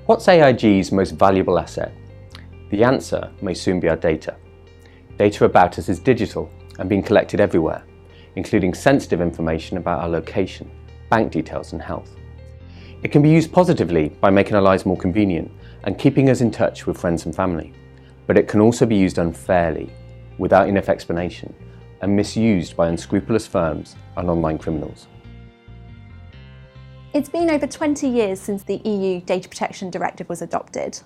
What's AIG's most valuable asset? The answer may soon be our data. Data about us is digital and being collected everywhere, including sensitive information about our location, bank details and health. It can be used positively by making our lives more convenient and keeping us in touch with friends and family, but it can also be used unfairly, without enough explanation, and misused by unscrupulous firms and online criminals. It's been over 20 years since the EU Data Protection Directive was adopted.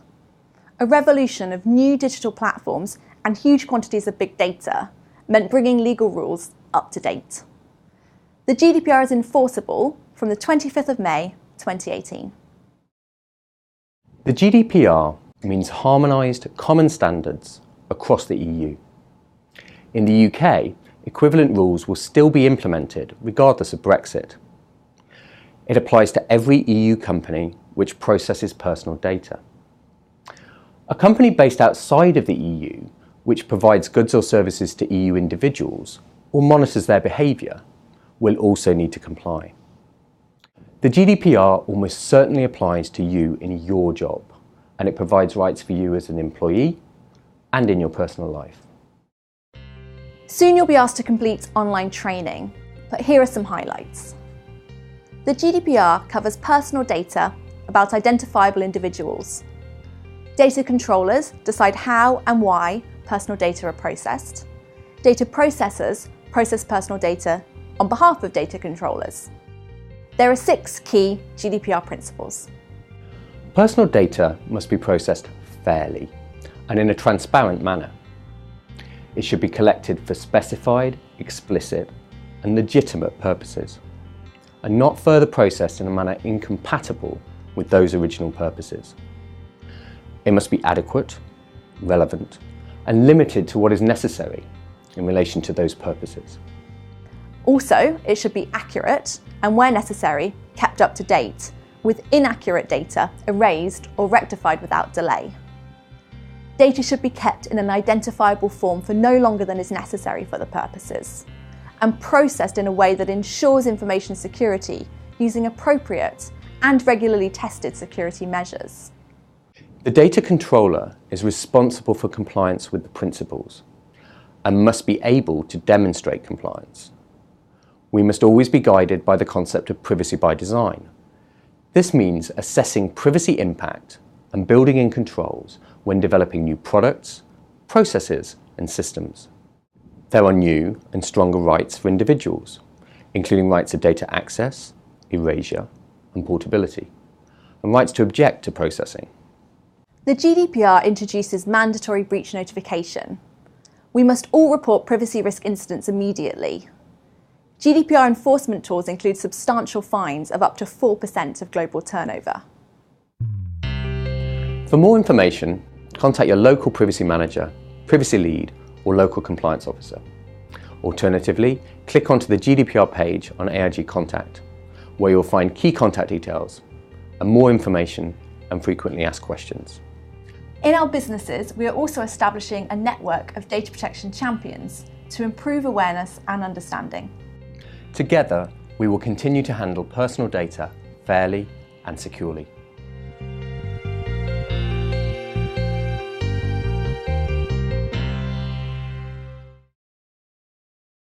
A revolution of new digital platforms and huge quantities of big data meant bringing legal rules up to date. The GDPR is enforceable from the 25th of May 2018. The GDPR means harmonised common standards across the EU. In the UK, equivalent rules will still be implemented regardless of Brexit. It applies to every EU company which processes personal data. A company based outside of the EU which provides goods or services to EU individuals or monitors their behaviour will also need to comply. The GDPR almost certainly applies to you in your job, and it provides rights for you as an employee and in your personal life. Soon you'll be asked to complete online training, but here are some highlights. The GDPR covers personal data about identifiable individuals. Data controllers decide how and why personal data are processed. Data processors process personal data on behalf of data controllers. There are 6 key GDPR principles. Personal data must be processed fairly and in a transparent manner. It should be collected for specified, explicit and legitimate purposes, and not further processed in a manner incompatible with those original purposes. It must be adequate, relevant, and limited to what is necessary in relation to those purposes. Also, it should be accurate and, where necessary, kept up to date, with inaccurate data erased or rectified without delay. Data should be kept in an identifiable form for no longer than is necessary for the purposes, and processed in a way that ensures information security using appropriate and regularly tested security measures. The data controller is responsible for compliance with the principles and must be able to demonstrate compliance. We must always be guided by the concept of privacy by design. This means assessing privacy impact and building in controls when developing new products, processes and systems. There are new and stronger rights for individuals, including rights of data access, erasure and portability, and rights to object to processing. The GDPR introduces mandatory breach notification. We must all report privacy risk incidents immediately. GDPR enforcement tools include substantial fines of up to 4% of global turnover. For more information, contact your local privacy manager, privacy lead, or local compliance officer. Alternatively, click onto the GDPR page on AIG Contact, where you'll find key contact details and more information and frequently asked questions. In our businesses, we are also establishing a network of data protection champions to improve awareness and understanding. Together, we will continue to handle personal data fairly and securely.